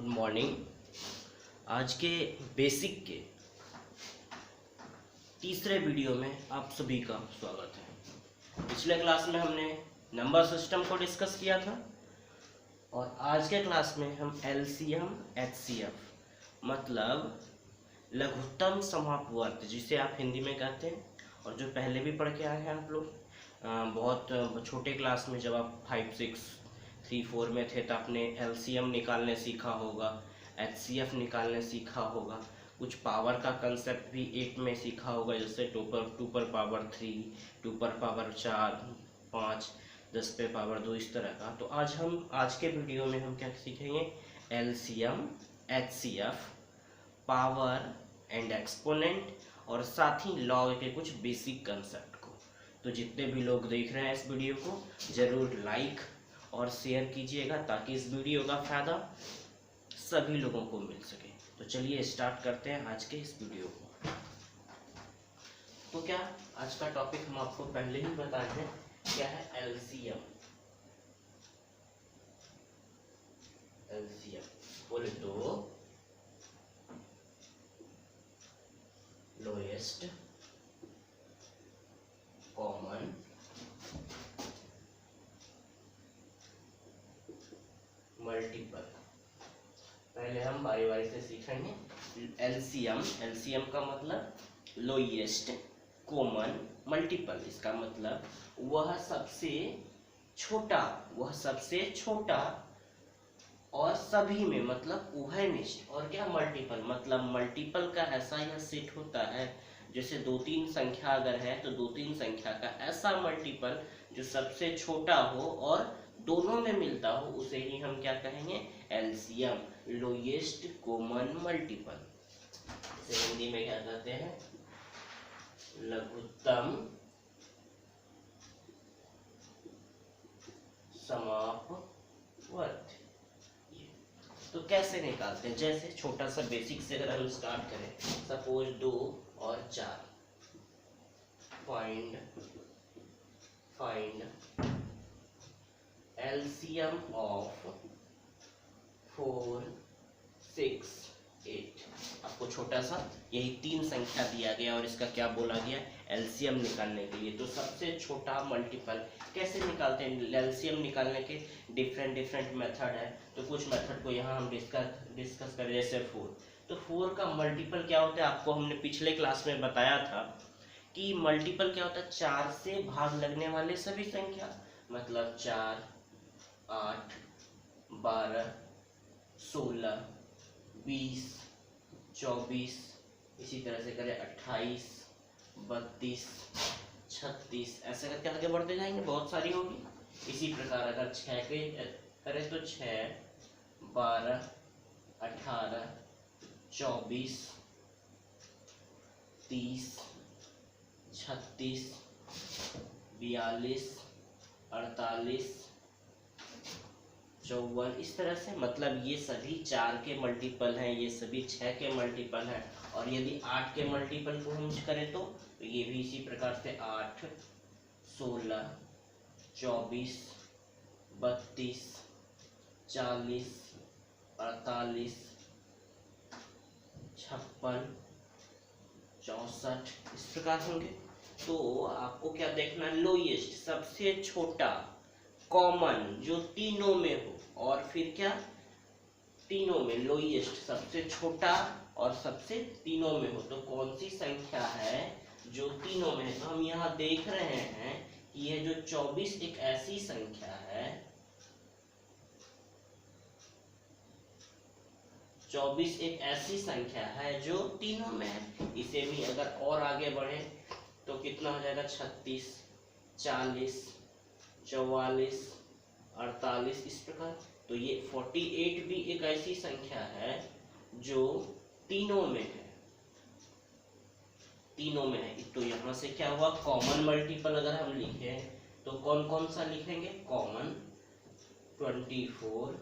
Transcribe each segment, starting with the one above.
Morning. आज के basic के तीसरे वीडियो में आप सभी का स्वागत है। पिछले क्लास में हमने नंबर सिस्टम को डिस्कस किया था और आज के क्लास में हम एलसीएम एचसीएफ मतलब लघुत्तम समापवर्त जिसे आप हिंदी में कहते हैं और जो पहले भी पढ़ के आए हैं आप लोग बहुत छोटे क्लास में, जब आप 5, 6, 3, 4 में थे तो आपने एलसीएम निकालने सीखा होगा, एचसीएफ निकालने सीखा होगा, कुछ पावर का कंसेप्ट भी 8 में सीखा होगा, जैसे 2 पर पावर 3, 2 पर पावर 4, 5, 10 पे पावर 2, इस तरह का। तो आज के वीडियो में हम क्या सीखेंगे? LCM HCF, power and exponent और साथ ही लॉग के कुछ बेसिक कंसेप्ट को। तो जितने भी लोग देख रहे हैं इस वीडियो को ज़रूर लाइक और शेयर कीजिएगा ताकि इस वीडियो का फ़ायदा सभी लोगों को मिल सके। तो चलिए स्टार्ट करते हैं आज के इस वीडियो को। तो क्या आज का टॉपिक हम आपको पहले ही बताए हैं, क्या है? एलसीएम। बोले तो लोएस्ट कॉमन मल्टीपल। पहले हम बारी बारी से सीखेंगे। एलसीएम का मतलब लोएस्ट कॉमन मल्टीपल। इसका मतलब वह सबसे छोटा और सभी में, मतलब उभय निष्ठ। और क्या मल्टीपल मतलब मल्टीपल का ऐसा यह सेट होता है, जैसे 2-3 संख्या अगर है तो 2-3 संख्या का ऐसा मल्टीपल जो सबसे छोटा हो और दोनों में मिलता हो, उसे ही हम क्या कहेंगे? LCM, lowest common multiple. इसे हिंदी में क्या कहते हैं? लघुत्तम समापवर्त। तो कैसे निकालते हैं? जैसे छोटा सा बेसिक से अगर हम स्टार्ट करें, सपोज 2 और 4, फाइंड एलसीएम ऑफ 4, 6, 8। आपको छोटा सा यही 3 संख्या दिया गया और इसका क्या बोला गया? एलसीएम निकालने के लिए। तो सबसे छोटा मल्टीपल कैसे निकालते हैं? एलसीएम निकालने के डिफरेंट मेथड है। तो कुछ मेथड को यहाँ हम डिस्कस करें, जैसे 4। तो 4 का मल्टीपल क्या होता है? आपको हमने पिछले क्लास में बताया था कि मल्टीपल क्या होता है? 4 से भाग लगने वाले सभी संख्या, मतलब 4, 8, 12, 16, 20, 24, इसी तरह से करें 28, 32, 36, ऐसे करके आगे बढ़ते जाएंगे, बहुत सारी होगी। इसी प्रकार अगर 6 के करें तो 6, 12, 18, 24, 30, 36, 42, 48, 54, इस तरह से। मतलब ये सभी 4 के मल्टीपल हैं, ये सभी 6 के मल्टीपल हैं। और यदि 8 के मल्टीपल को हम करें तो ये भी इसी प्रकार से 8, 16, 24, 32, 40, 48, 56, 64, इस प्रकार होंगे। तो आपको क्या देखना है? लोएस्ट, सबसे छोटा, कॉमन, जो तीनों में हो, और फिर क्या? तीनों में लोएस्ट, सबसे छोटा और सबसे तीनों में हो। तो कौन सी संख्या है जो तीनों में है? तो हम यहाँ देख रहे हैं कि यह जो 24 एक ऐसी संख्या है, 24 एक ऐसी संख्या है जो तीनों में है। इसे भी अगर और आगे बढ़े तो कितना हो जाएगा? 36, 40, 44, 48, इस प्रकार। तो ये 48 भी एक ऐसी संख्या है जो तीनों में है, तो यहाँ से क्या हुआ? कॉमन मल्टीपल अगर हम लिखे तो कौन कौन सा लिखेंगे? कॉमन 24,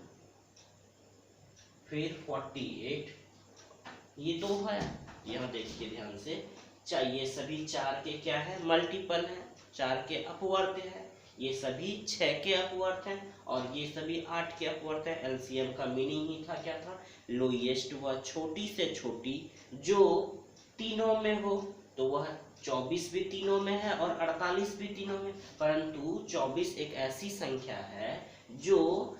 फिर 48, ये तो है। यहाँ देखिए ध्यान से, चाहिए सभी 4 के क्या है? मल्टीपल है, 4 के अपवर्त है। ये सभी 6 के अपवर्थ हैं और ये सभी 8 के अपवर्थ हैं। एलसीएम का मीनिंग ही था, क्या था, लोएस्ट वह छोटी से छोटी जो तीनों में हो, तो वह 24 भी तीनों में है और 48 भी तीनों में, परंतु 24 एक ऐसी संख्या है जो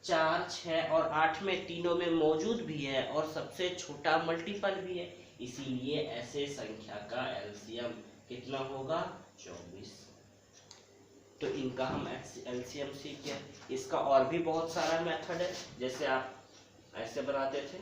4, 6 और 8 में तीनों में मौजूद भी है और सबसे छोटा मल्टीपल भी है, इसीलिए ऐसे संख्या का एलसीएम कितना होगा, 24। तो इनका हम एलसीएम सीख गए। इसका और भी बहुत सारा मेथड है, जैसे आप ऐसे बनाते थे,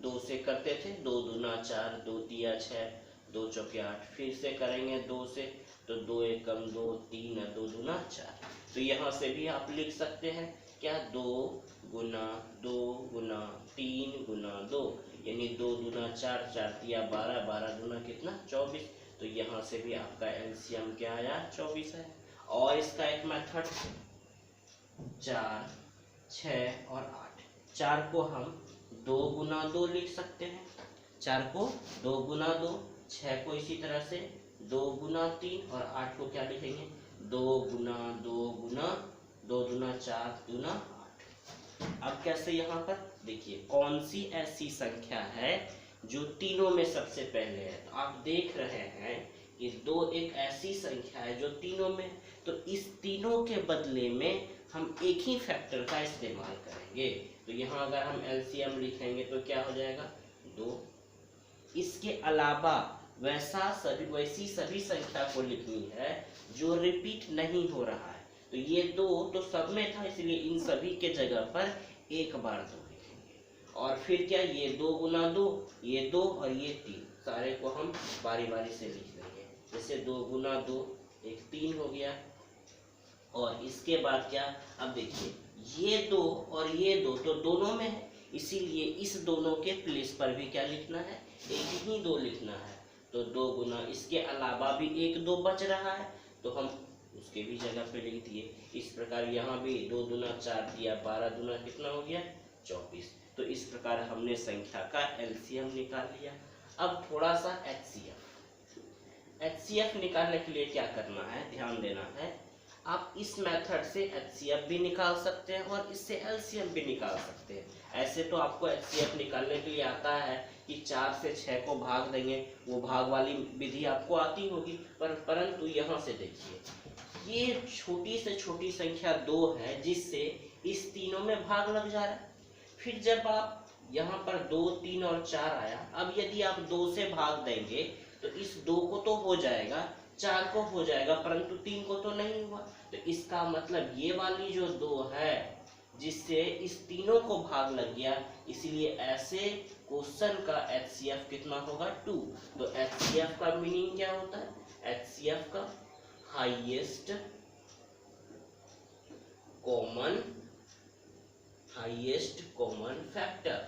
2 से करते थे, 2 दूना 4, 2 तिया 6, 2 चौके 8, फिर से करेंगे 2 से, तो 2 एकम 2, 3 और 2 दूना 4। तो यहाँ से भी आप लिख सकते हैं क्या, 2 गुना 2 गुना 3 गुना 2, यानी 2 दूना 4, 4 तिया 12, 12 दूना कितना, 24। तो यहाँ से भी आपका एलसीएम क्या आया, 24 है। और इसका एक मेथड 4, 6 और 8, 4 को हम 2 गुना 2 लिख सकते हैं, 4 को 2 गुना 2, 6 को इसी तरह से 2 गुना 3 और 8 को क्या लिखेंगे, 2 गुना 2 गुना 2 दूना 4 दूना 8। अब कैसे, यहाँ पर देखिए कौन सी ऐसी संख्या है जो तीनों में सबसे पहले है। तो आप देख रहे हैं कि 2 एक ऐसी संख्या है जो तीनों में, तो इस तीनों के बदले में हम एक ही फैक्टर का इस्तेमाल करेंगे। तो यहाँ अगर हम एलसीएम लिखेंगे तो क्या हो जाएगा, 2। इसके अलावा वैसी सभी संख्या को लिखनी है जो रिपीट नहीं हो रहा है। तो ये 2 तो सब में था, इसलिए इन सभी के जगह पर एक बार 2 लिखेंगे। और फिर क्या, ये 2 गुना 2, ये 2 और ये 3, सारे को हम बारी बारी से लिख लेंगे। जैसे 2 गुना 2 एक 3 हो गया। और इसके बाद क्या, अब देखिए ये 2 और ये 2 तो दोनों में है, इसीलिए इस दोनों के प्लेस पर भी क्या लिखना है, एक ही 2 लिखना है। तो 2 गुना, इसके अलावा भी एक 2 बच रहा है, तो हम उसके भी जगह पे लिख दिए। इस प्रकार यहाँ भी 2 दूना 4 दिया, 12 दूना कितना हो गया, 24। तो इस प्रकार हमने संख्या का एलसीएम निकाल लिया। अब थोड़ा सा एचसीएफ निकालने के लिए क्या करना है, ध्यान देना है। आप इस मेथड से एचसीएफ भी निकाल सकते हैं और इससे एलसीएम भी निकाल सकते हैं। ऐसे तो आपको एचसीएफ निकालने के लिए आता है कि 4 से 6 को भाग देंगे, वो भाग वाली विधि आपको आती होगी, परंतु यहाँ से देखिए ये छोटी से छोटी संख्या 2 है जिससे इस तीनों में भाग लग जा रहा है। फिर जब आप यहाँ पर 2, 3 और 4 आया, अब यदि आप 2 से भाग देंगे तो इस 2 को तो हो जाएगा, 4 को हो जाएगा, परंतु 3 को तो नहीं हुआ। तो इसका मतलब ये वाली जो 2 है जिससे इस तीनों को भाग लग गया, इसीलिए ऐसे क्वेश्चन का एचसीएफ कितना होगा, 2। तो एचसीएफ का मीनिंग क्या होता है, एचसीएफ का हाईएस्ट कॉमन फैक्टर,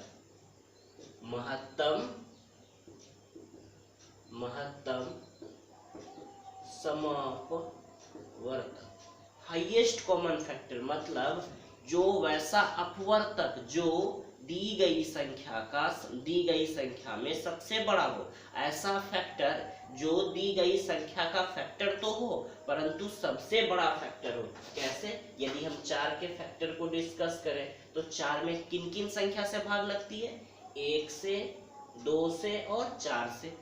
महत्तम समापवर्तक। हाईएस्ट कॉमन फैक्टर मतलब जो वैसा अपवर्तक जो दी गई संख्या में सबसे बड़ा हो, ऐसा फैक्टर जो दी गई संख्या का फैक्टर तो हो परंतु सबसे बड़ा फैक्टर हो। कैसे, यदि हम 4 के फैक्टर को डिस्कस करें तो 4 में किन किन संख्या से भाग लगती है, 1 से, 2 से और 4 से।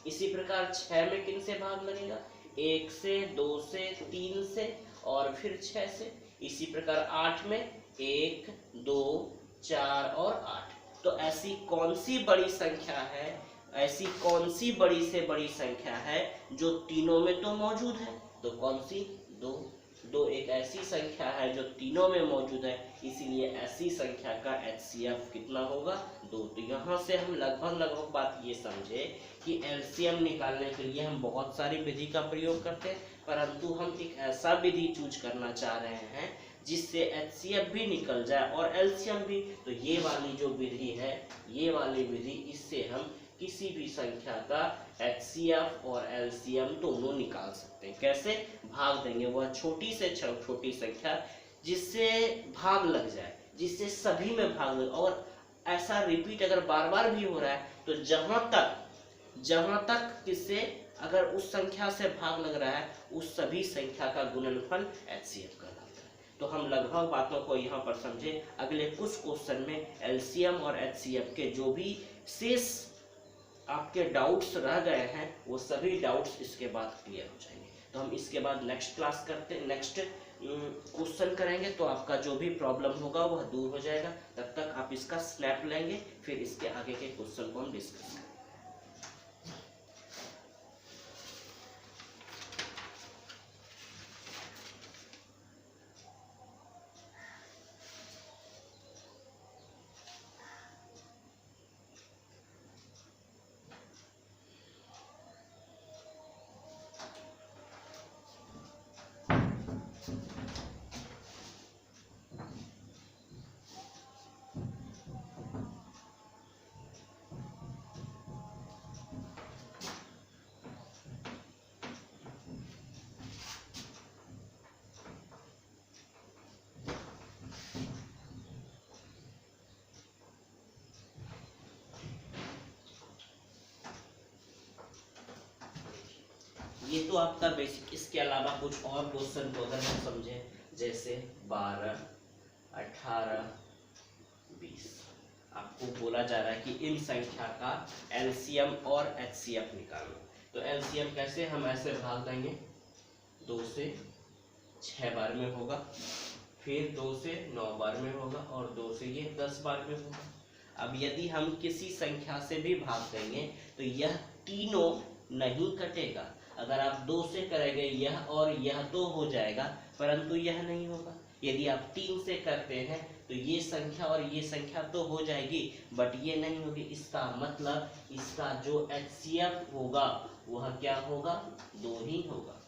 इसी प्रकार 6 में किन से भाग लगेगा, 1 से, 2 से, 3 से और फिर 6 से। इसी प्रकार 8 में 1, 2, 4 और 8। तो ऐसी कौन सी बड़ी संख्या है, ऐसी कौन सी बड़ी से बड़ी संख्या है जो तीनों में तो मौजूद है, तो कौन सी, 2 एक ऐसी संख्या है जो तीनों में मौजूद है, इसीलिए ऐसी संख्या का एचसीएफ कितना होगा, 2। तो यहाँ से हम लगभग बात ये समझे कि एलसीएम निकालने के लिए हम बहुत सारी विधि का प्रयोग करते हैं, परंतु हम एक ऐसा विधि चूज करना चाह रहे हैं जिससे एचसीएफ भी निकल जाए और एलसीएम भी। तो ये वाली जो विधि है, ये वाली विधि, इससे हम किसी भी संख्या का एचसीएफ और एलसीएम दोनों निकाल सकते हैं। कैसे, भाग देंगे वह छोटी से छोटी संख्या जिससे भाग लग जाए, जिससे सभी में भाग लगे। और ऐसा रिपीट अगर बार बार भी हो रहा है तो जहां तक किससे, अगर उस संख्या से भाग लग रहा है उस सभी संख्या का गुणनफल HCF कहलाता है। तो हम लगभग बातों को यहाँ पर समझे। अगले कुछ क्वेश्चन में LCM और HCF के जो भी शेष आपके डाउट्स रह गए हैं वो सभी डाउट्स इसके बाद क्लियर हो जाएंगे। तो हम इसके बाद नेक्स्ट क्वेश्चन करेंगे, तो आपका जो भी प्रॉब्लम होगा वह दूर हो जाएगा। तब तक आप इसका स्नैप लेंगे, फिर इसके आगे के क्वेश्चन को हम डिस्कस करेंगे। ये तो आपका बेसिक। इसके अलावा कुछ और क्वेश्चन को अगर हम समझें, जैसे 12, 18, 20, आपको बोला जा रहा है कि इन संख्या का LCM और HCF निकालो। तो LCM कैसे, हम ऐसे भाग देंगे, 2 से 6 बार में होगा, फिर 2 से 9 बार में होगा, और 2 से ये 10 बार में होगा। अब यदि हम किसी संख्या से भी भाग देंगे तो यह तीनों नहीं कटेगा। अगर आप 2 से करेंगे यह और यह तो हो जाएगा, परंतु यह नहीं होगा। यदि आप 3 से करते हैं तो ये संख्या और ये संख्या तो हो जाएगी, बट ये नहीं होगी। इसका मतलब इसका जो HCF होगा वह क्या होगा, 2 ही होगा।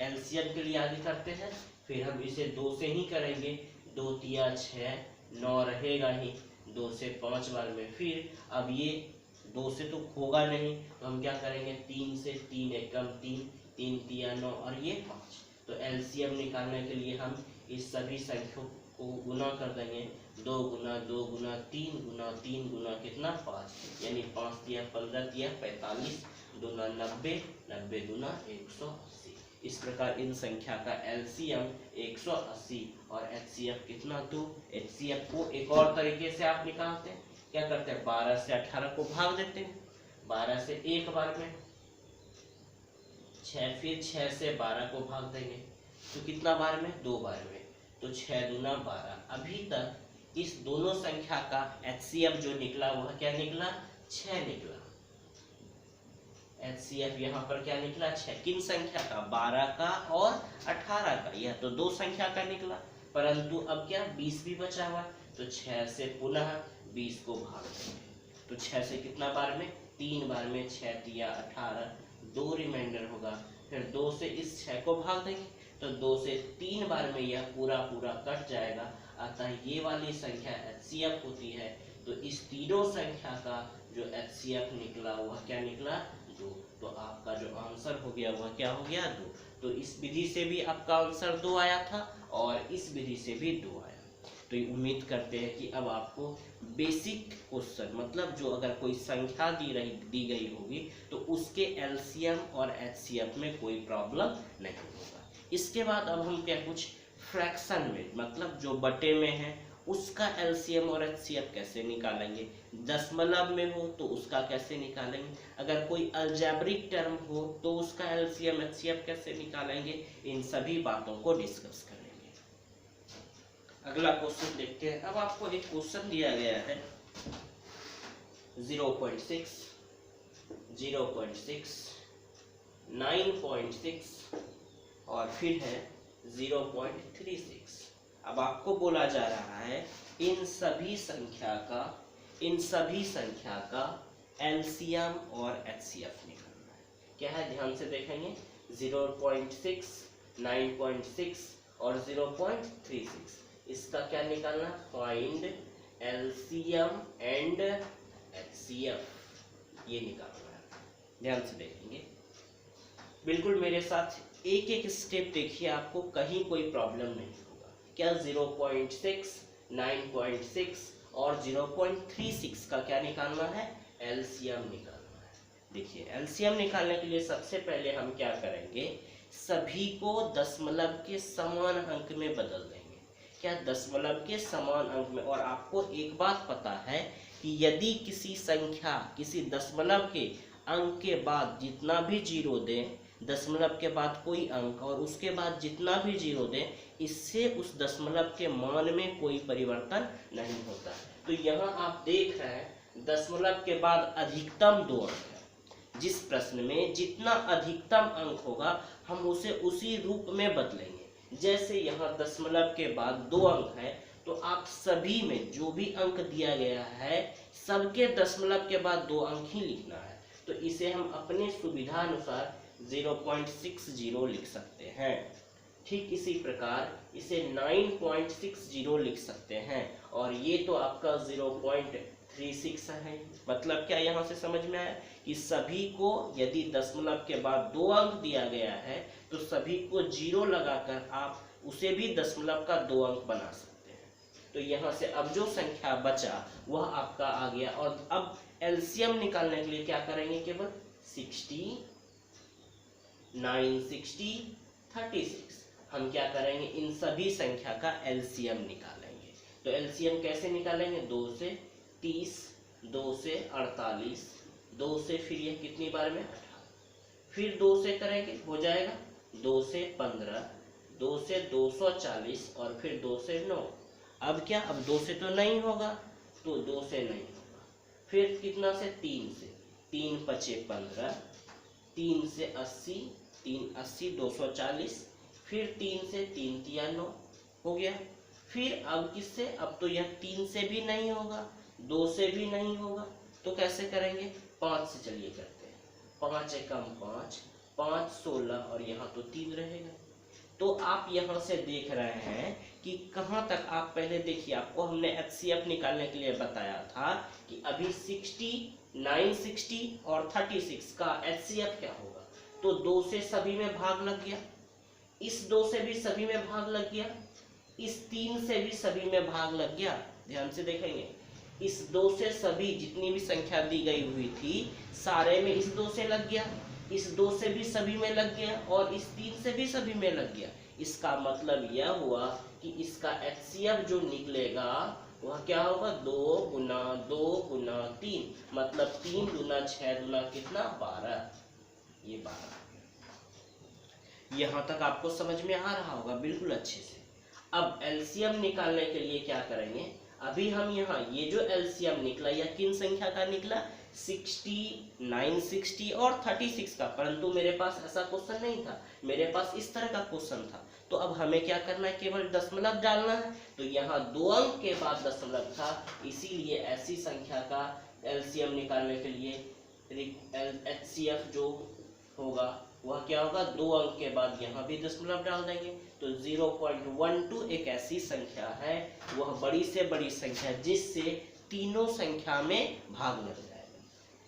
LCM के लिए आगे करते हैं, फिर हम इसे 2 से ही करेंगे, 2 तिया 6, 9 रहेगा ही, 2 से 5 बार में। फिर अब ये 2 से तो होगा नहीं, तो हम क्या करेंगे, 3 से, 3 एकम 3, 3 तिया 9, और ये 5। तो LCM निकालने के लिए हम इस सभी संख्याओं को गुना कर देंगे, 2 गुना 2 गुना 3 गुना 3 गुना कितना, 5, यानी 5 तिया 15 तिया 45, दूना 90, 90 दूना 180। इस प्रकार इन संख्या का LCM 180 और HCF कितना, 2। HCF को एक और तरीके से आप निकालते हैं, क्या करते हैं, 12 से 18 को भाग देते हैं, 12 से 1 बार में 6, फिर 6 से 12 को भाग देंगे, तो कितना बार में, 2 बार में, तो 6 दूना 12। अभी तक इस दोनों संख्या का HCF जो निकला वह क्या निकला, 6 निकला। HCF यहाँ पर क्या निकला, 6। किन संख्या का, 12 का और 18 का। यह तो 2 संख्या का निकला, परंतु अब क्या 20 भी बचा हुआ, तो 6 से पुनः 20 को भाग देंगे, तो 6 से कितना बार में, 3 बार में, 6 तिया 18, 2 रिमाइंडर होगा, फिर 2 से इस 6 को भाग देंगे, तो 2 से 3 बार में यह पूरा पूरा कट जाएगा। अतः ये वाली संख्या HCF होती है। तो इस तीनों संख्या का जो HCF निकला वह क्या निकला, 2। तो आपका जो आंसर हो गया वह क्या हो गया, 2। तो इस विधि से भी आपका आंसर 2 आया था और इस विधि से भी 2 आया। तो ये उम्मीद करते हैं कि अब आपको बेसिक क्वेश्चन, मतलब जो अगर कोई संख्या दी गई होगी तो उसके LCM और HCF में कोई प्रॉब्लम नहीं होगा। इसके बाद अब हम क्या कुछ फ्रैक्शन में, मतलब जो बटे में है उसका LCM और HCF कैसे निकालेंगे। दशमलव में हो तो उसका कैसे निकालेंगे, अगर कोई अलजेब्रिक टर्म हो तो उसका LCM HCF कैसे निकालेंगे, इन सभी बातों को डिस्कस करेंगे। अगला क्वेश्चन देखते हैं। अब आपको एक क्वेश्चन दिया गया है 0.6, 0.6, 9.6 और फिर है 0.36। अब आपको बोला जा रहा है इन सभी संख्या का LCM और HCF निकालना है। क्या है, ध्यान से देखेंगे, 0.6, 9.6 और 0.36। इसका क्या निकालना, फाइंड LCM एंड HCF, ये निकालना है। ध्यान से देखेंगे, बिल्कुल मेरे साथ एक एक स्टेप देखिए, आपको कहीं कोई प्रॉब्लम नहीं होगा। क्या 0.6, 9.6 और 0.36 का क्या निकालना है, LCM निकालना है। देखिए एलसीएम निकालने के लिए सबसे पहले हम क्या करेंगे, सभी को दशमलव के समान अंक में बदल देंगे। क्या दशमलव के समान अंक में। और आपको एक बात पता है कि यदि किसी संख्या किसी दशमलव के अंक के बाद जितना भी जीरो दें, दशमलव के बाद कोई अंक और उसके बाद जितना भी जीरो दें, इससे उस दशमलव के मान में कोई परिवर्तन नहीं होता। तो यहाँ आप देख रहे हैं दशमलव के बाद अधिकतम 2 अंक है। जिस प्रश्न में जितना अधिकतम अंक होगा हम उसे उसी रूप में बदलेंगे। जैसे यहाँ दशमलव के बाद 2 अंक है, तो आप सभी में जो भी अंक दिया गया है सबके दशमलव के बाद 2 अंक ही लिखना है। तो इसे हम अपने सुविधा अनुसार 0.60 लिख सकते हैं। ठीक इसी प्रकार इसे 9.60 लिख सकते हैं। और ये तो आपका 0.36 है। मतलब क्या यहाँ से समझ में आया कि सभी को यदि दशमलव के बाद 2 अंक दिया गया है तो सभी को 0 लगाकर आप उसे भी दशमलव का 2 अंक बना सकते हैं। तो यहाँ से अब जो संख्या बचा वह आपका आ गया। और अब एलसीएम निकालने के लिए क्या करेंगे, केवल 60, 9, 60, 36 हम क्या करेंगे, इन सभी संख्या का एलसीएम निकालेंगे। तो एलसीएम कैसे निकालेंगे, 2 से 30, 2 से 48, 2 से फिर यह कितनी बार में 18, फिर 2 से करेंगे हो जाएगा 2 से 15, 2 से 240 और फिर 2 से 9। अब क्या, अब 2 से तो नहीं होगा, तो 2 से नहीं होगा। फिर कितना से, 3 से, 3 पचे 15, 3 से 80, 3 80 240, फिर 3 से 3 तिया 9 हो गया। फिर अब किससे, अब तो यह 3 से भी नहीं होगा, 2 से भी नहीं होगा, तो कैसे करेंगे, 5 से चलिए करते हैं। 5 एकम 5, 5 16 और यहाँ तो 3 रहेगा। तो आप यहाँ से देख रहे हैं कि कहाँ तक, आप पहले देखिए आपको हमने एचसीएफ निकालने के लिए बताया था कि अभी 60, 960 और 36 का एचसीएफ क्या होगा। तो 2 से सभी में भाग लग गया, इस 2 से भी सभी में भाग लग गया, इस 3 से भी सभी में भाग लग गया। ध्यान से देखेंगे, इस 2 से सभी जितनी भी संख्या दी गई हुई थी सारे में इस 2 से लग गया, इस 2 से भी सभी में लग गया और इस 3 से भी सभी में लग गया। इसका मतलब यह हुआ कि इसका एचसीएफ जो निकलेगा वह क्या होगा, 2 गुना 2 गुना 3, मतलब 3 गुना 6 गुना कितना, 12। ये 12 यहाँ तक आपको समझ में आ रहा होगा बिल्कुल अच्छे से। अब एलसीएम निकालने के लिए क्या करेंगे, अभी हम यहाँ ये जो एलसीएम निकला यह किन संख्या का निकला, 60, 960 और 36 का। परंतु मेरे पास ऐसा क्वेश्चन नहीं था, मेरे पास इस तरह का क्वेश्चन था। तो अब हमें क्या करना है, केवल दशमलव डालना है। तो यहाँ 2 अंक के बाद दशमलव था, इसीलिए ऐसी संख्या का एलसीएम निकालने के लिए एचसीएफ जो होगा वह क्या होगा, 2 अंक के बाद यहाँ भी दशमलव डाल देंगे। तो 0.12 एक ऐसी संख्या है, वह बड़ी से बड़ी संख्या जिससे तीनों संख्या में भाग लग जाएगा।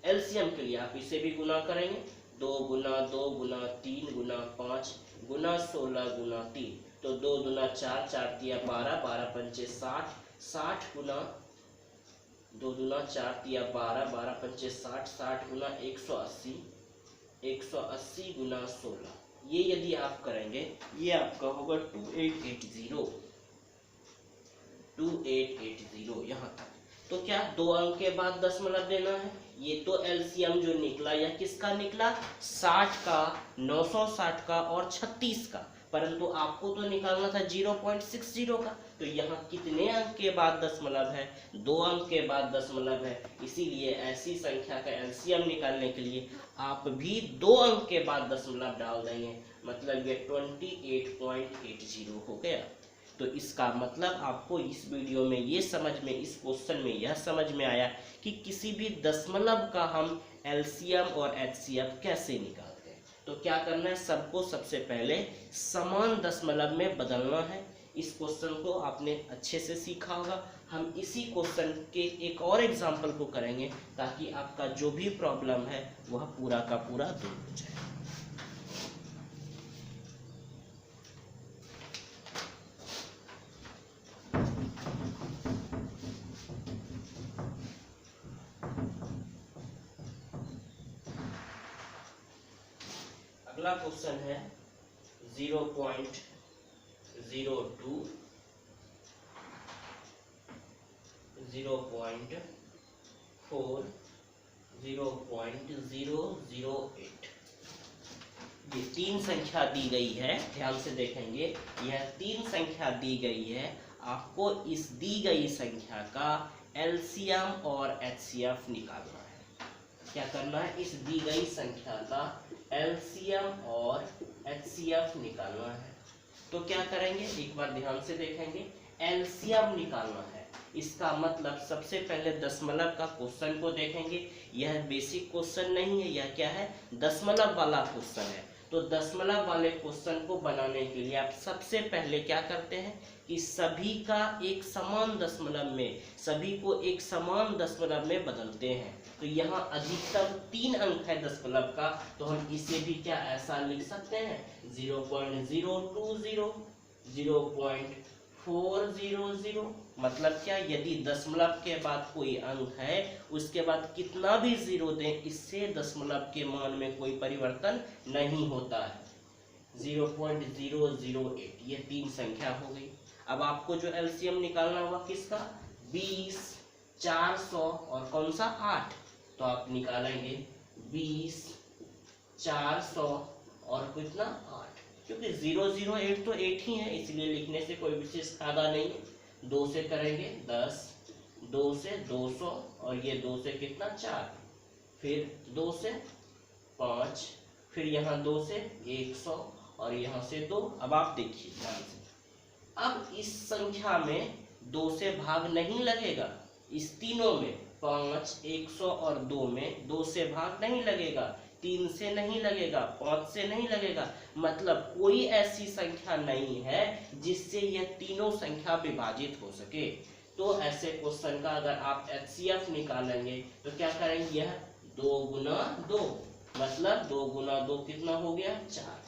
एलसीएम के लिए आप इसे भी गुना करेंगे, 2 गुना 2 गुना 3 गुना 5 गुना 16 गुना 3, तो 2 गुना 4, 4 तिया 12, 12 पंचे 60, 60 गुना 2 गुना 4 तिया 12, 12 पंचे 60, 60 गुना 180, 180 गुना 16। ये यदि आप करेंगे ये आपका होगा 2880 यहाँ तक। तो क्या 2 अंक के बाद दशमलव देना है। ये तो एलसीएम जो निकला यह किसका निकला, 60 का, 960 का और 36 का। परंतु आपको तो निकालना था 0.60 का। तो यहाँ कितने अंक के बाद दशमलव है, 2 अंक के बाद दशमलव है। इसीलिए ऐसी संख्या का एलसीएम निकालने के लिए आप भी 2 अंक के बाद दशमलव डाल देंगे, मतलब ये 28.80 हो गया। तो इसका मतलब आपको इस वीडियो में ये समझ में, इस क्वेश्चन में यह समझ में आया कि किसी भी दशमलव का हम एलसीएम और एचसीएफ कैसे निकालते हैं। तो क्या करना है, सबको सबसे पहले समान दशमलव में बदलना है। इस क्वेश्चन को आपने अच्छे से सीखा होगा। हम इसी क्वेश्चन के एक और एग्जाम्पल को करेंगे ताकि आपका जो भी प्रॉब्लम है वह पूरा का पूरा दूर हो जाए। अगला क्वेश्चन है 0.02, 0.4, 0.008। ये तीन संख्या दी गई है, ध्यान से देखेंगे। यह तीन संख्या दी गई है, आपको इस दी गई संख्या का एलसीएम और एचसीएफ निकालना है। क्या करना है? इस दी गई संख्या का एलसीएम और एचसीएफ निकालना है। तो क्या करेंगे, एक बार ध्यान से देखेंगे। एलसीएम निकालना है, इसका मतलब सबसे पहले दशमलव का क्वेश्चन को देखेंगे। यह बेसिक क्वेश्चन नहीं है, यह क्या है? दशमलव वाला क्वेश्चन है। तो दशमलव वाले क्वेश्चन को बनाने के लिए आप सबसे पहले क्या करते हैं कि सभी का एक समान दशमलव में, सभी को एक समान दशमलव में बदलते हैं। तो यहाँ अधिकतम 3 अंक है दशमलव का, तो हम इसे भी क्या ऐसा लिख सकते हैं 0.020, 0.400। मतलब क्या, यदि दशमलव के बाद कोई अंक है उसके बाद कितना भी जीरो दें, इससे दशमलव के मान में कोई परिवर्तन नहीं होता है। 0.008 ये तीन संख्या हो गई। अब आपको जो एलसीएम निकालना होगा किसका? 20, 400 और कौन सा 8। तो आप निकालेंगे 20, 400 और कितना 8, क्योंकि 008 तो 8 ही है, इसलिए लिखने से कोई विशेष फायदा नहीं है। 2 से करेंगे 10, 2 से 200 और ये 2 से कितना 4, फिर 2 से 5, फिर यहाँ 2 से 100 और यहाँ से 2। अब आप देखिए ध्यान से, अब इस संख्या में 2 से भाग नहीं लगेगा। इस तीनों में 5, 100 और 2 में 2 से भाग नहीं लगेगा, 3 से नहीं लगेगा, 5 से नहीं लगेगा। मतलब कोई ऐसी संख्या नहीं है जिससे यह तीनों संख्या विभाजित हो सके। तो ऐसे क्वेश्चन का अगर आप एचसीएफ निकालेंगे तो क्या करेंगे, यह 2 गुना 2, मतलब 2 गुना 2 कितना हो गया 4।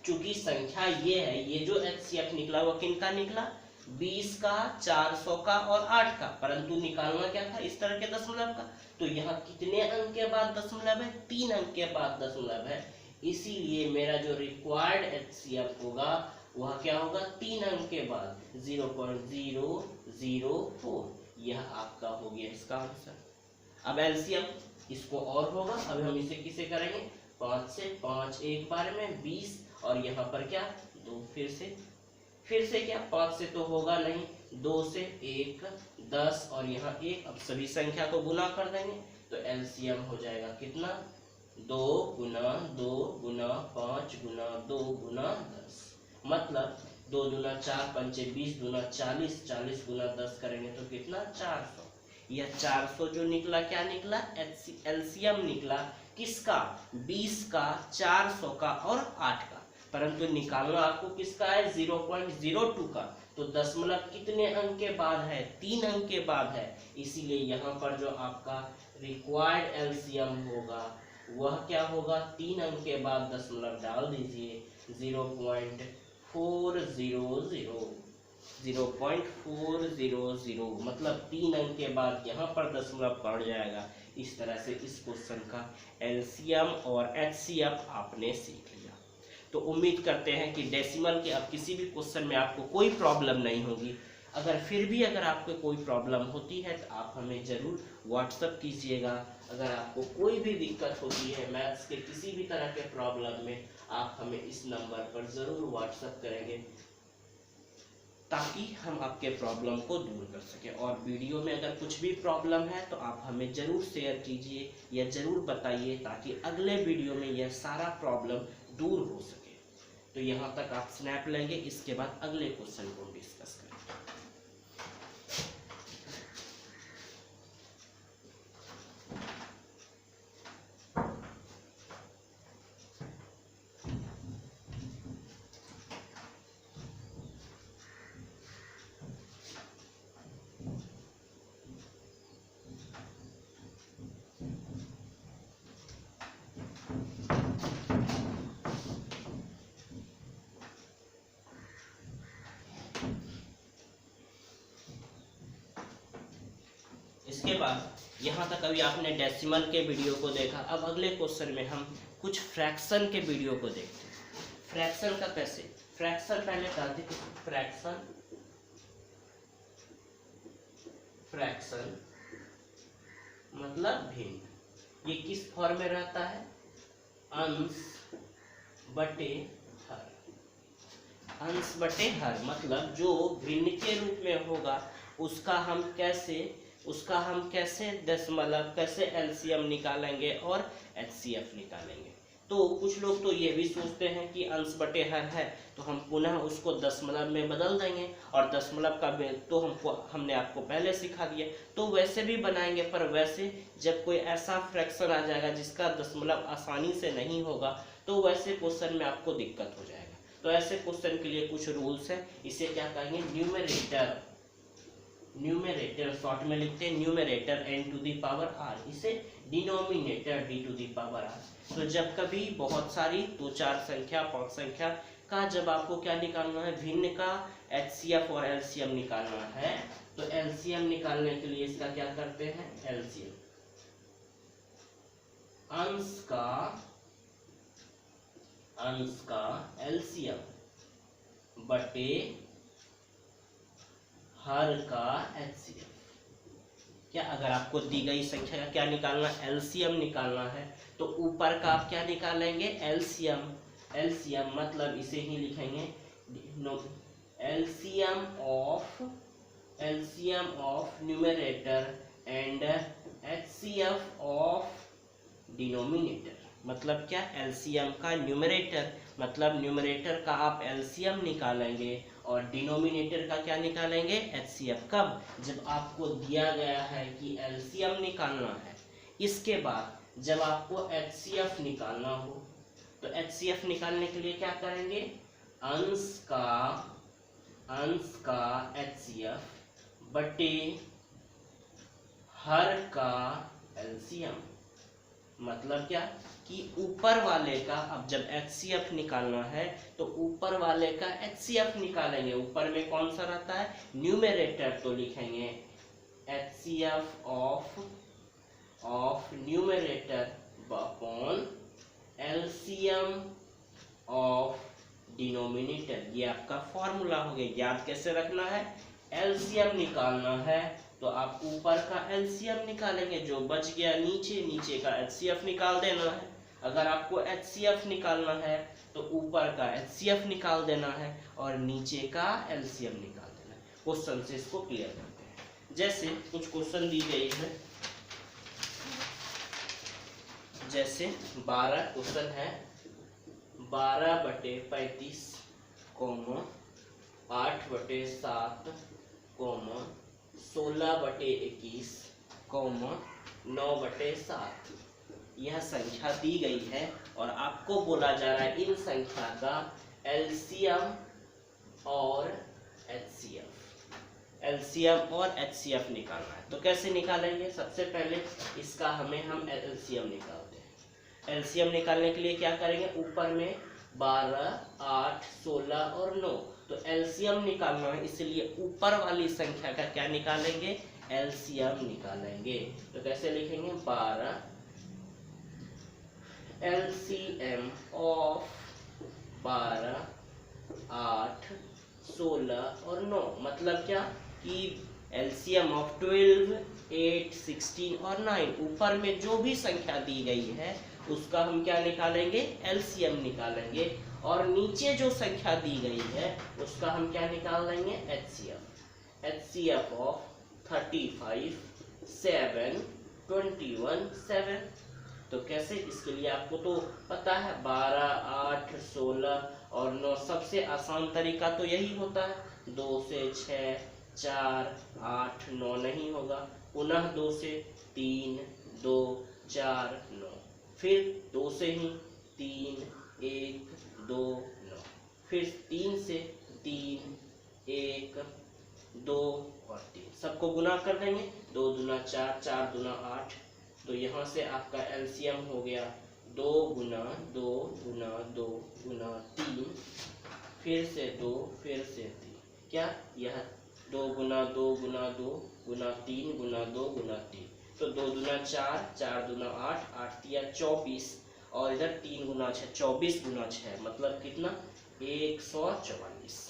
चूंकि संख्या ये है, ये जो एचसीएफ निकला वो किनका निकला? 20 का, 400 का और 8 का, परंतु निकालना क्या था? इस तरह के दशमलव का। तो यहाँ कितने अंक के बाद दशमलव है? 3 अंक के बाद दशमलव है, इसीलिए मेरा जो रिक्वायर्ड एचसीएफ होगा वह क्या होगा? 3 अंक के बाद 0.004। यह आपका हो गया इसका आंसर। अब एलसीएम इसको और होगा, अब हम इसे किसे करेंगे? 5 से 5 एक बार में 20 और यहाँ पर क्या 2, फिर से क्या 5 से तो होगा नहीं, 2 से 1 10 और यहाँ 1। अब सभी संख्या को गुना कर देंगे तो एलसीएम हो जाएगा कितना? 2 गुना 2 गुना 5 गुना 2 गुना 10। मतलब 2 दूना 4, 5 20 दूना 40, 40 गुना 10 करेंगे तो कितना? 400। यह 400 जो निकला क्या निकला? एलसीएम निकला किसका? 20 का, 400 का और 8 का। परंतु निकालना आपको किसका है? 0.02 का। तो दशमलव कितने अंक के बाद है? 3 अंक के बाद है, इसीलिए यहाँ पर जो आपका रिक्वायर्ड एलसीएम होगा वह क्या होगा? 3 अंक के बाद दशमलव डाल दीजिए 0.400, मतलब 3 अंक के बाद यहाँ पर दशमलव पड़ जाएगा। इस तरह से इस क्वेश्चन का एलसीएम और एचसीएफ आपने सीख लिया। तो उम्मीद करते हैं कि डेसिमल के अब किसी भी क्वेश्चन में आपको कोई प्रॉब्लम नहीं होगी। अगर फिर भी अगर आपको कोई प्रॉब्लम होती है तो आप हमें ज़रूर व्हाट्सएप कीजिएगा। अगर आपको कोई भी दिक्कत होती है मैथ्स के किसी भी तरह के प्रॉब्लम में, आप हमें इस नंबर पर ज़रूर व्हाट्सएप करेंगे ताकि हम आपके प्रॉब्लम को दूर कर सकें। और वीडियो में अगर कुछ भी प्रॉब्लम है तो आप हमें ज़रूर शेयर कीजिए या ज़रूर बताइए ताकि अगले वीडियो में यह सारा प्रॉब्लम दूर हो सके। तो यहाँ तक आप स्नैप लेंगे, इसके बाद अगले क्वेश्चन को डिस्कस करेंगे। इसके बाद यहाँ तक अभी आपने डेसिमल के वीडियो को देखा। अब अगले क्वेश्चन में हम कुछ फ्रैक्शन के वीडियो को देखते हैं। फ्रैक्शन का कैसे, फ्रैक्शन पहले डालते थे, फ्रैक्शन मतलब भिन्न। ये किस फॉर्म में रहता है, अंश बटे हर। अंश बटे हर मतलब जो भिन्न के रूप में होगा उसका हम कैसे दशमलव, कैसे एलसीएम निकालेंगे और एचसीएफ निकालेंगे। तो कुछ लोग तो ये भी सोचते हैं कि अंश बटे हर है तो हम पुनः उसको दशमलव में बदल देंगे, और दशमलव का तो हमने आपको पहले सिखा दिया, तो वैसे भी बनाएंगे। पर वैसे जब कोई ऐसा फ्रैक्शन आ जाएगा जिसका दशमलव आसानी से नहीं होगा तो वैसे क्वेश्चन में आपको दिक्कत हो जाएगा। तो ऐसे क्वेश्चन के लिए कुछ रूल्स है, इसे क्या कहेंगे, न्यूमरेटर शॉर्ट में लिखते हैं numerator n to the power r, इसे denominator d to the power r। तो जब कभी बहुत सारी 2, 4 संख्या, 5 संख्या का जब आपको क्या निकालना है, भिन्न का एचसीएफ और एलसीएम निकालना है, तो एलसीएम निकालने के लिए इसका क्या करते हैं, एलसीएम अंश का एलसीएम बटे हर का एचसीएफ। क्या अगर आपको दी गई संख्या का क्या निकालना, एलसीएम निकालना है, तो ऊपर का आप क्या निकालेंगे, एलसीएम मतलब इसे ही लिखेंगे LCM of numerator and HCF of denominator. मतलब क्या, एलसीएम का न्यूमरेटर मतलब न्यूमरेटर का आप एलसीएम निकालेंगे और डिनोमिनेटर का क्या निकालेंगे, एचसीएफ। कब, जब आपको दिया गया है कि एलसीएम निकालना है, इसके बाद जब आपको एचसीएफ निकालना हो तो एचसीएफ निकालने के लिए क्या करेंगे, अंश का एचसीएफ बटे हर का एलसीएम। मतलब क्या कि ऊपर वाले का, अब जब एचसीएफ निकालना है तो ऊपर वाले का एचसीएफ निकालेंगे। ऊपर में कौन सा रहता है, न्यूमरेटर, तो लिखेंगे HCF of numerator upon LCM of denominator. ये आपका फॉर्मूला हो गया। याद कैसे रखना है, एलसीएम निकालना है तो आप ऊपर का एलसीएम निकालेंगे, जो बच गया नीचे का एचसीएफ निकाल देना है। अगर आपको एचसीएफ निकालना है तो ऊपर का एचसीएफ निकाल देना है और नीचे का एलसीएम निकाल देना है। क्वेश्चन से इसको क्लियर करते हैं। जैसे कुछ क्वेश्चन दी गई है, जैसे 12 क्वेश्चन है, 12/35, 8/7, 16/21, 9/7 यह संख्या दी गई है और आपको बोला जा रहा है इन संख्या का एलसीएम और एचसीएफ निकालना है। तो कैसे निकालेंगे, सबसे पहले इसका हम एलसीएम निकालते हैं। एलसीएम निकालने के लिए क्या करेंगे, ऊपर में 12, 8, 16 और 9, तो एलसीएम निकालना है, इसलिए ऊपर वाली संख्या का क्या निकालेंगे, एलसीएम निकालेंगे। तो कैसे लिखेंगे, 12 एलसीएम ऑफ 12, 8, 16 और 9। मतलब क्या कि एलसीएम ऑफ 12, 8, 16 और 9, ऊपर में जो भी संख्या दी गई है उसका हम क्या निकालेंगे, एलसीएम निकालेंगे, और नीचे जो संख्या दी गई है उसका हम क्या निकाल लेंगे, एचसीएफ ऑफ 35, 7, 21, 7। तो कैसे, इसके लिए आपको तो पता है 12, 8, 16 और 9, सबसे आसान तरीका तो यही होता है, 2 से 6, 4, 8, 9 नहीं होगा, पुनः 2 से 3, 2, 4, 9, फिर 2 से ही 3, 1, 2, 9, फिर 3 से 3, 1, 2 और 3, सबको गुना कर देंगे, 2 दूना 4, 4 दूना 8। तो यहाँ से आपका एलसीएम हो गया 2 गुना 2 गुना 2 गुना 3, फिर से 2, फिर से 3, क्या यह 2 गुना 2 गुना 2 गुना 3 गुना 2 गुना 3, तो 2 दूना 4, 4 दूना 8, 8 तिया 24, और इधर 3 गुना 6, 24 गुना 6 मतलब कितना 144।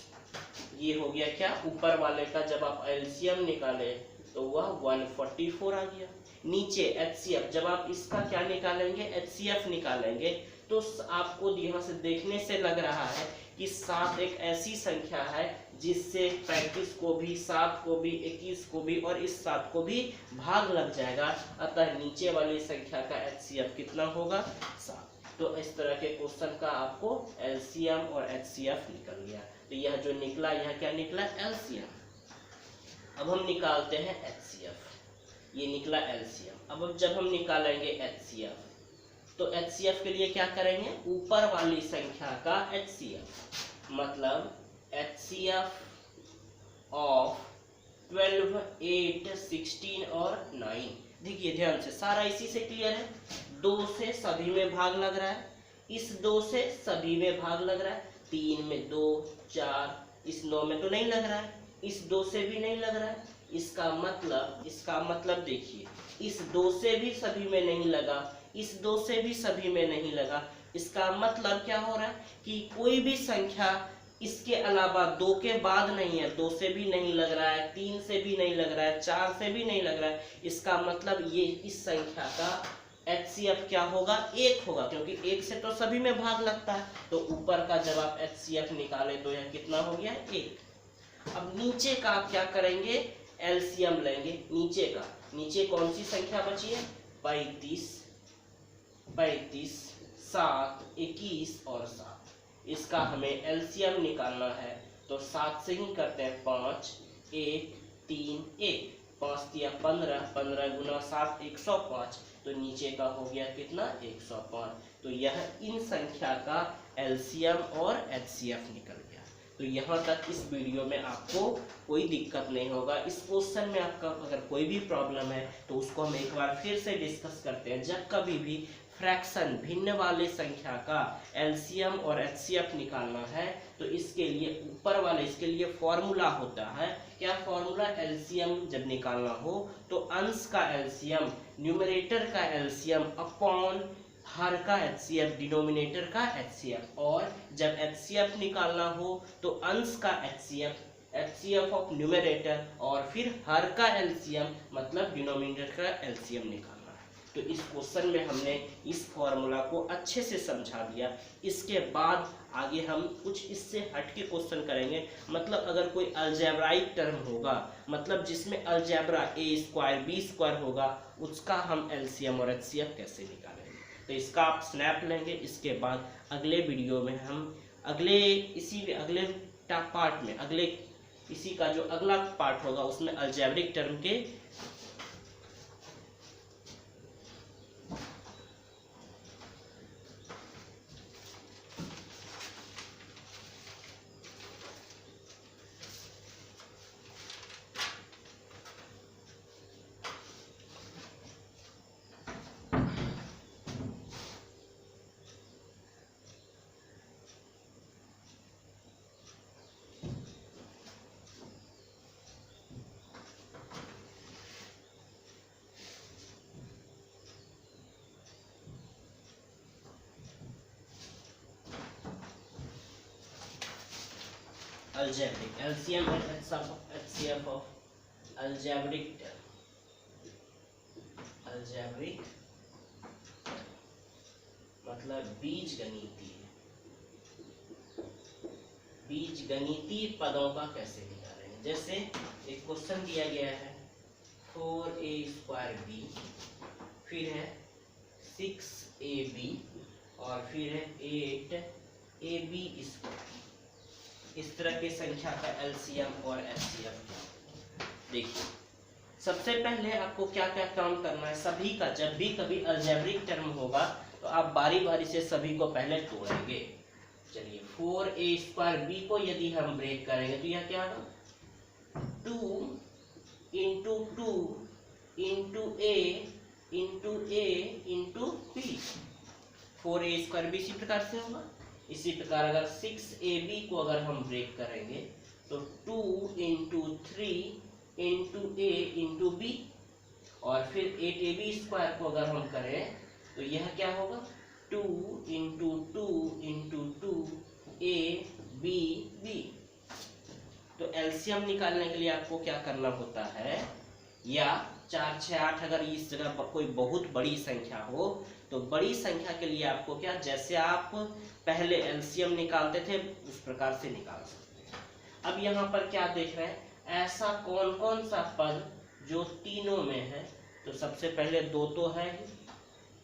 ये हो गया क्या ऊपर वाले का, जब आप एलसीएम निकाले तो वह 144 आ गया। नीचे एचसीएफ, जब आप इसका क्या निकालेंगे एचसीएफ निकालेंगे तो आपको यहाँ से देखने से लग रहा है कि 7 एक ऐसी संख्या है जिससे 35 को भी, 7 को भी, 21 को भी और इस 7 को भी भाग लग जाएगा। अतः नीचे वाली संख्या का एचसीएफ कितना होगा 7। तो इस तरह के क्वेश्चन का आपको एलसीएम और एचसीएफ निकल गया। तो यह जो निकला यह क्या निकला एलसीएम। अब हम निकालते हैं एचसीएफ। ये निकला एलसीएम। अब जब हम निकालेंगे एचसीएफ तो एचसीएफ के लिए क्या करेंगे, ऊपर वाली संख्या का एचसीएफ मतलब एचसीएफ ऑफ 12, 8, 16 और 9। देखिए ध्यान से, सारा इसी से क्लियर है। 2 से सभी में भाग लग रहा है, इस 2 से सभी में भाग लग रहा है, 3 में 2, 4, इस 9 में तो नहीं लग रहा है, इस 2 से भी नहीं लग रहा है। इसका मतलब देखिए, इस 2 से भी सभी में नहीं लगा, इस 2 से भी सभी में नहीं लगा। इसका मतलब क्या हो रहा है कि कोई भी संख्या इसके अलावा 2 के बाद नहीं है। 2 से भी नहीं लग रहा है, 3 से भी नहीं लग रहा है, 4 से भी नहीं लग रहा है। इसका मतलब ये इस संख्या का एचसीएफ क्या होगा 1 होगा, क्योंकि 1 से तो सभी में भाग लगता है। तो ऊपर का जब आप एचसीएफ निकाले तो यह कितना हो गया 1। अब नीचे का आप क्या करेंगे एलसीएम लेंगे। नीचे कौन सी संख्या बची है 35, 7, 21 और 7। इसका हमें एलसीएम निकालना है तो 7 से ही करते हैं 5, 1, 3, 1, 5 दिया 15, 15 गुना 7 105। तो नीचे का हो गया कितना 105। तो यह इन संख्या का एलसीएम और एचसीएफ निकल गया। तो यहाँ तक इस वीडियो में आपको कोई दिक्कत नहीं होगा। इस क्वेश्चन में आपका अगर कोई भी प्रॉब्लम है तो उसको हम एक बार फिर से डिस्कस करते हैं। जब कभी भी फ्रैक्शन भिन्न वाले संख्या का एलसीएम और एचसीएफ निकालना है तो इसके लिए ऊपर वाले इसके लिए फॉर्मूला होता है। क्या फॉर्मूला, एलसीएम जब निकालना हो तो अंश का एलसीएम न्यूमरेटर का एलसीएम अपॉन हर का एचसीएफ डिनोमिनेटर का एचसीएफ, और जब एचसीएफ निकालना हो तो अंश का एचसीएफ ऑफ न्यूमरेटर और फिर हर का एलसीएम मतलब डिनोमिनेटर का एलसीएम निकालना है। तो इस क्वेश्चन में हमने इस फॉर्मूला को अच्छे से समझा दिया। इसके बाद आगे हम कुछ इससे हट के क्वेश्चन करेंगे। मतलब अगर कोई अलजेब्राइक टर्म होगा, मतलब जिसमें अलजेब्रा a² b² होगा, उसका हम एलसीएम और एचसीएफ कैसे निकालेंगे। तो इसका आप स्नैप लेंगे। इसके बाद अगले वीडियो में हम अगले पार्ट में इसी का जो अगला पार्ट होगा उसमें अलजेब्रिक टर्म के algebraic LCM and HCF of algebraic मतलब बीजगणितीय पदों का कैसे निकालेंगे। जैसे एक क्वेश्चन दिया गया है 4a² b, फिर है 6ab और फिर है 8ab²। इस तरह के संख्या का एलसीएम और एचसीएफ। देखिए सबसे पहले आपको क्या क्या काम करना है। सभी का जब भी कभी अलजेब्रिक टर्म होगा तो आप बारी बारी से सभी को पहले तोड़ेंगे। चलिए 4a² b को यदि हम ब्रेक करेंगे तो यह क्या होगा 2 into 2 into a into a into b। 4a² b इसी प्रकार से होगा। इसी प्रकार अगर 6ab को अगर हम ब्रेक करेंगे तो 2 into 3 into a into b, और फिर 8ab² को अगर हम करें तो यह क्या होगा 2 into 2 into 2 A B B. तो एलसीएम निकालने के लिए आपको क्या करना होता है, या 4 6 8 अगर इस जगह कोई बहुत बड़ी संख्या हो तो बड़ी संख्या के लिए आपको क्या, जैसे आप पहले एलसीएम निकालते थे उस प्रकार से निकाल सकते हैं। अब यहाँ पर क्या देख रहे हैं, ऐसा कौन कौन सा पद जो तीनों में है। तो सबसे पहले 2 तो है ही,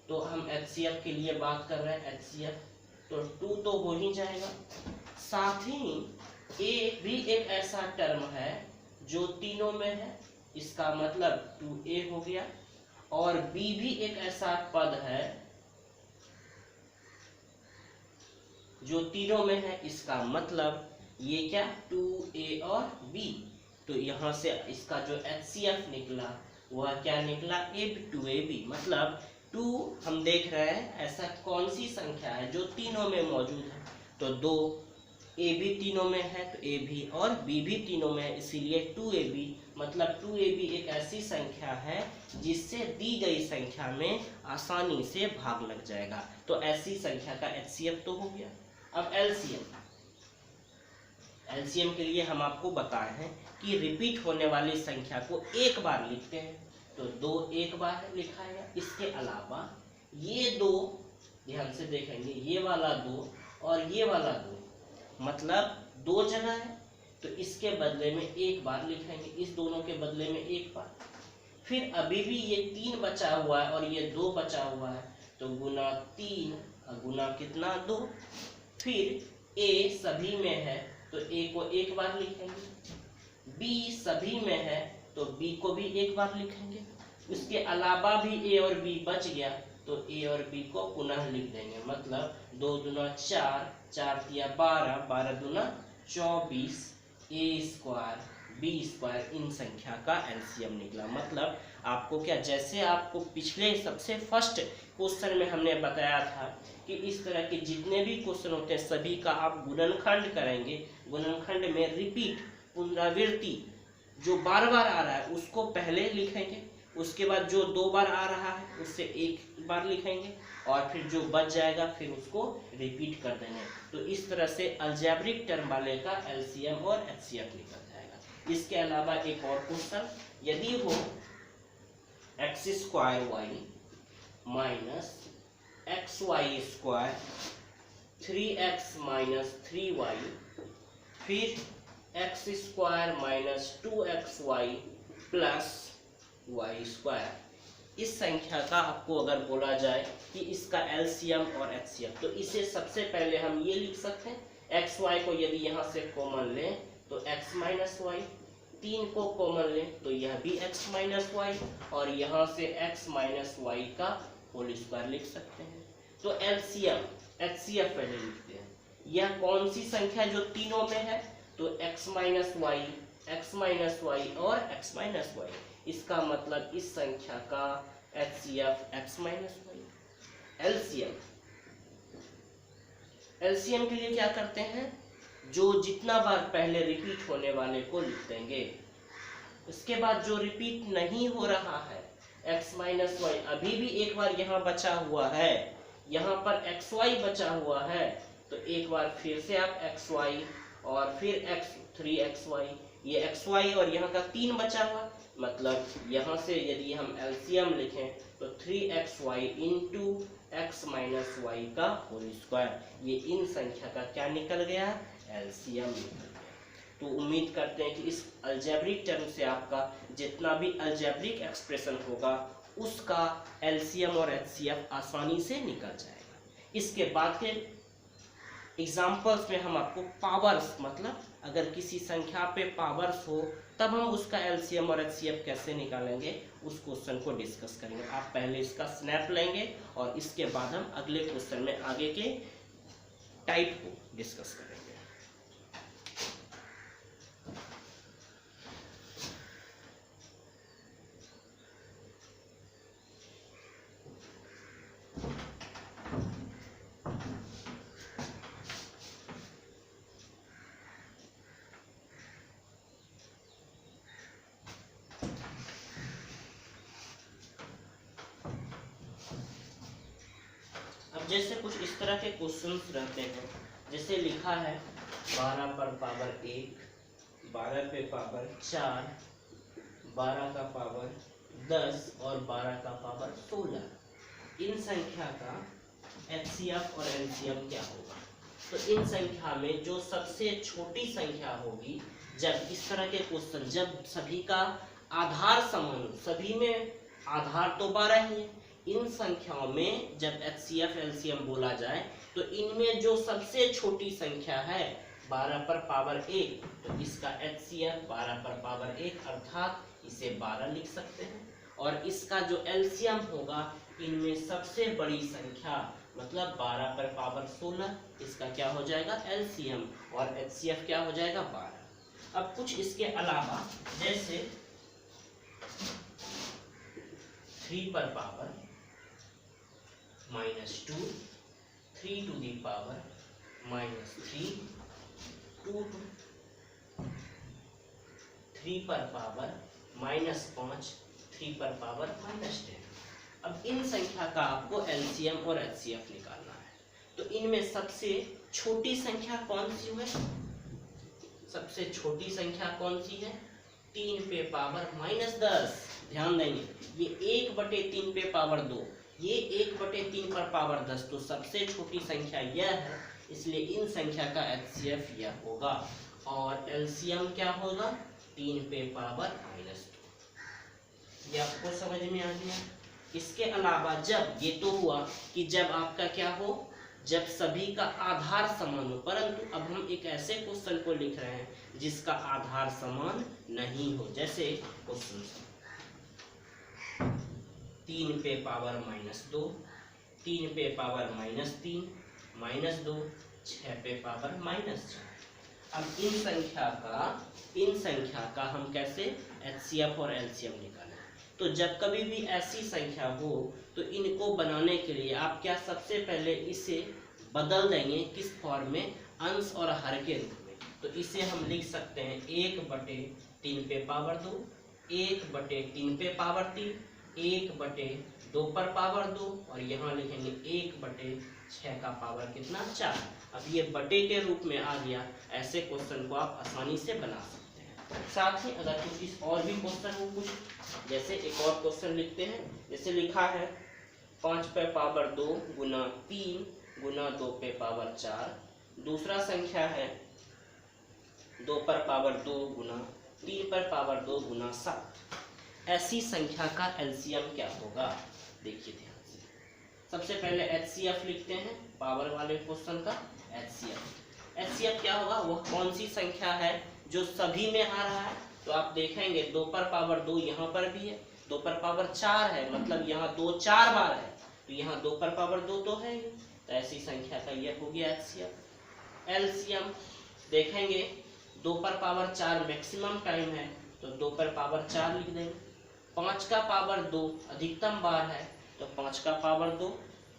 तो हम एचसीएफ के लिए बात कर रहे हैं, एचसीएफ तो 2 तो हो ही जाएगा। साथ ही ए भी एक ऐसा टर्म है जो तीनों में है, इसका मतलब 2a हो गया। और b भी एक ऐसा पद है जो तीनों में है, इसका मतलब ये क्या, 2a और b। तो यहाँ से इसका जो HCF निकला वह क्या निकला, ab, मतलब 2 हम देख रहे हैं ऐसा कौन सी संख्या है जो तीनों में मौजूद है। तो 2 ए भी तीनों में है तो ए भी, और बी भी तीनों में है, इसीलिए 2ab, मतलब 2ab एक ऐसी संख्या है जिससे दी गई संख्या में आसानी से भाग लग जाएगा। तो ऐसी संख्या का HCF तो हो गया। अब एलसीएम के लिए हम आपको बताए हैं कि रिपीट होने वाली संख्या को एक बार लिखते हैं, तो 2 एक बार लिखा है। इसके अलावा ये 2, ध्यान से देखेंगे, ये वाला 2 और ये वाला 2, मतलब 2 जगह है तो इसके बदले में एक बार लिखेंगे, इस दोनों के बदले में एक बार। फिर अभी भी ये 3 बचा हुआ है और ये 2 बचा हुआ है, तो गुना 3 गुना कितना, 2। फिर ए सभी में है तो ए को एक बार लिखेंगे, बी सभी में है तो बी को भी एक बार लिखेंगे। इसके अलावा भी ए और बी बच गया तो ए और बी को पुनः लिख देंगे, मतलब 2 दूना 4, 4 तिया 12, 12 दूना 24, ए स्क्वायर बी स्क्वायर, इन संख्या का एलसीएम निकला। मतलब आपको क्या, जैसे आपको पिछले सबसे फर्स्ट क्वेश्चन में हमने बताया था कि इस तरह के जितने भी क्वेश्चन होते हैं सभी का आप गुणनखंड करेंगे, गुणनखंड में रिपीट, पुनरावृत्ति जो बार बार आ रहा है उसको पहले लिखेंगे, उसके बाद जो 2 बार आ रहा है उससे एक बार लिखेंगे, और फिर जो बच जाएगा फिर उसको रिपीट कर देंगे। तो इस तरह से अलजेब्रिक टर्म वाले का एलसीएम और एचसीएफ निकल जाएगा। इसके अलावा एक और क्वेश्चन, यदि हो X square Y minus X Y square 3x minus 3y, फिर X square minus 2xy plus Y square, इस संख्या का आपको अगर बोला जाए कि इसका एलसीएम और एचसीएफ, तो इसे सबसे पहले हम ये लिख सकते हैं, एक्स वाई को यदि यहाँ से कॉमन लें तो एक्स माइनस वाई, 3 को कॉमन लें तो यह भी एक्स माइनस वाई, और यहाँ से एक्स माइनस वाई का होल स्क्वायर लिख सकते हैं। तो एलसीएम एचसीएफ पहले लिखते हैं, यह कौन सी संख्या जो तीनों में है, तो x minus y, x minus y और x माइनस वाई, इसका मतलब इस संख्या का HCF x minus y. LCM के लिए क्या करते हैं, जो जितना बार पहले रिपीट होने वाले को लिख देंगे, उसके बाद जो रिपीट नहीं हो रहा है x माइनस वाई, अभी भी एक बार यहाँ बचा हुआ है, यहाँ पर एक्स वाई बचा हुआ है, तो एक बार फिर से आप एक्स वाई और फिर x3xy, ये xy और यहाँ का 3 बचा हुआ, मतलब यहाँ से यदि हम एलसीएम लिखें तो 3xy into x minus y का होल स्क्वायर, ये इन संख्या का क्या निकल गया, एलसीएम निकल गया। तो उम्मीद करते हैं कि इस अलजेब्रिक टर्म से आपका जितना भी अलजेब्रिक एक्सप्रेशन होगा उसका एलसीएम और एचसीएफ आसानी से निकल जाएगा। इसके बाद के एग्जाम्पल्स में हम आपको पावर्स, मतलब अगर किसी संख्या पे पावर्स हो तब हम उसका एलसीएम और एचसीएफ कैसे निकालेंगे उस क्वेश्चन को डिस्कस करेंगे। आप पहले इसका स्नैप लेंगे और इसके बाद हम अगले क्वेश्चन में आगे के टाइप को डिस्कस करेंगे। अब जैसे कुछ इस तरह के क्वेश्चंस रहते हैं, जैसे लिखा है 12 पर पावर 1, 12 पे पावर 4, 12 का पावर 10 और 12 का पावर 16। इन संख्या का HCF और LCM क्या होगा? तो इन संख्या में जो सबसे छोटी संख्या होगी, जब इस तरह के क्वेश्चन, जब सभी का आधार समान, सभी में आधार तो 12 ही है, इन संख्याओं में जब HCF LCM बोला जाए तो इनमें जो सबसे छोटी संख्या है 12 पर पावर 1, तो इसका HCF 12 पर पावर 1 अर्थात इसे 12 लिख सकते हैं। और इसका जो LCM होगा, इनमें सबसे बड़ी संख्या मतलब 12 पर पावर 16, इसका क्या हो जाएगा LCM, और HCF क्या हो जाएगा 12। अब कुछ इसके अलावा, जैसे 3 पर पावर -2, 3 टू दी पावर -3, 3 पर पावर -5, 3 पर पावर -10। अब इन संख्या का आपको LCM और HCF निकालना है। तो इनमें सबसे छोटी संख्या कौन सी है? सबसे छोटी संख्या कौन सी है? 3 पे पावर -10। ध्यान देंगे, ये 1/3 पे पावर 2, ये 1/3 पर पावर 10, तो सबसे छोटी संख्या यह है, इसलिए इन संख्या का HCF यह होगा और LCM क्या होगा 3 पे पावर -2। ये आपको समझ में आ गया। इसके अलावा जब ये तो हुआ कि जब आपका क्या हो, जब सभी का आधार समान हो, परंतु अब हम एक ऐसे क्वेश्चन को लिख रहे हैं जिसका आधार समान नहीं हो। जैसे क्वेश्चन 3 पे पावर -2, 3 पे पावर -3, -2, 6 पे पावर -4। अब इन संख्या का हम कैसे HCF और LCM निकालें? तो जब कभी भी ऐसी संख्या हो तो इनको बनाने के लिए आप क्या, सबसे पहले इसे बदल देंगे किस फॉर्म में, अंश और हर के रूप में। तो इसे हम लिख सकते हैं 1/3 पे पावर 2, 1/3 पे पावर 3, 1/2 पर पावर 2, और यहाँ लिखेंगे 1/6 का पावर कितना 4। अब ये बटे के रूप में आ गया। ऐसे क्वेश्चन को आप आसानी से बना सकते हैं। साथ ही अगर कुछ इस और भी क्वेश्चन हो कुछ, जैसे एक और क्वेश्चन लिखते हैं, जैसे लिखा है 5 पे पावर 2 गुना 3 गुना 2 पे पावर 4। दूसरा संख्या है 2 पर पावर 2 गुना 3 पर पावर 2 गुना 7। ऐसी संख्या का LCM क्या होगा? देखिए ध्यान से, सबसे पहले HCF लिखते हैं, पावर वाले क्वेश्चन का HCF क्या होगा? वह कौन सी संख्या है जो सभी में आ रहा है? तो आप देखेंगे 2 पर पावर 2 यहाँ पर भी है, 2 पर पावर 4 है, मतलब यहाँ 2 4 बार है, तो यहाँ 2 पर पावर 2 तो है ही, तो ऐसी संख्या का यह हो गया HCF। LCM देखेंगे 2 पर पावर 4 मैक्सिमम टाइम है, तो 2 पर पावर 4 लिख देंगे। 5 का पावर 2 अधिकतम बार है, तो 5 का पावर 2,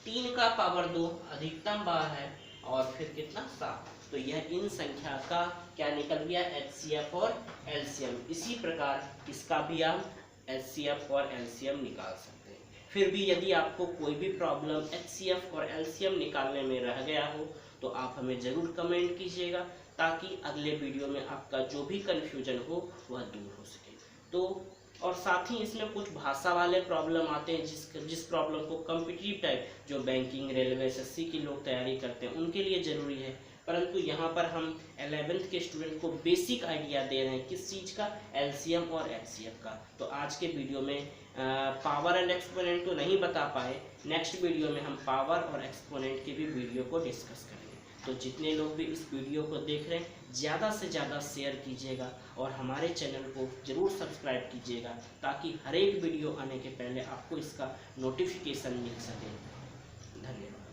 3 का पावर 2 अधिकतम बार है, और फिर कितना 7। तो यह इन संख्या का क्या निकल गया HCF और LCM। इसी प्रकार इसका भी आप HCF और LCM निकाल सकते हैं। फिर भी यदि आपको कोई भी प्रॉब्लम HCF और LCM निकालने में रह गया हो तो आप हमें ज़रूर कमेंट कीजिएगा, ताकि अगले वीडियो में आपका जो भी कन्फ्यूजन हो वह दूर हो सके। तो और साथ ही इसमें कुछ भाषा वाले प्रॉब्लम आते हैं, जिस प्रॉब्लम को कॉम्पिटिटिव टाइप जो बैंकिंग, रेलवे, SSC की लोग तैयारी करते हैं उनके लिए ज़रूरी है, परंतु यहाँ पर हम 11th के स्टूडेंट को बेसिक आइडिया दे रहे हैं किस चीज़ का, LCM और HCF का। तो आज के वीडियो में पावर एंड एक्सपोनेंट तो नहीं बता पाए, नेक्स्ट वीडियो में हम पावर और एक्सपोनेंट के भी वीडियो को डिस्कस करेंगे। तो जितने लोग भी इस वीडियो को देख रहे हैं ज़्यादा से ज़्यादा शेयर कीजिएगा और हमारे चैनल को ज़रूर सब्सक्राइब कीजिएगा, ताकि हर एक वीडियो आने के पहले आपको इसका नोटिफिकेशन मिल सके। धन्यवाद।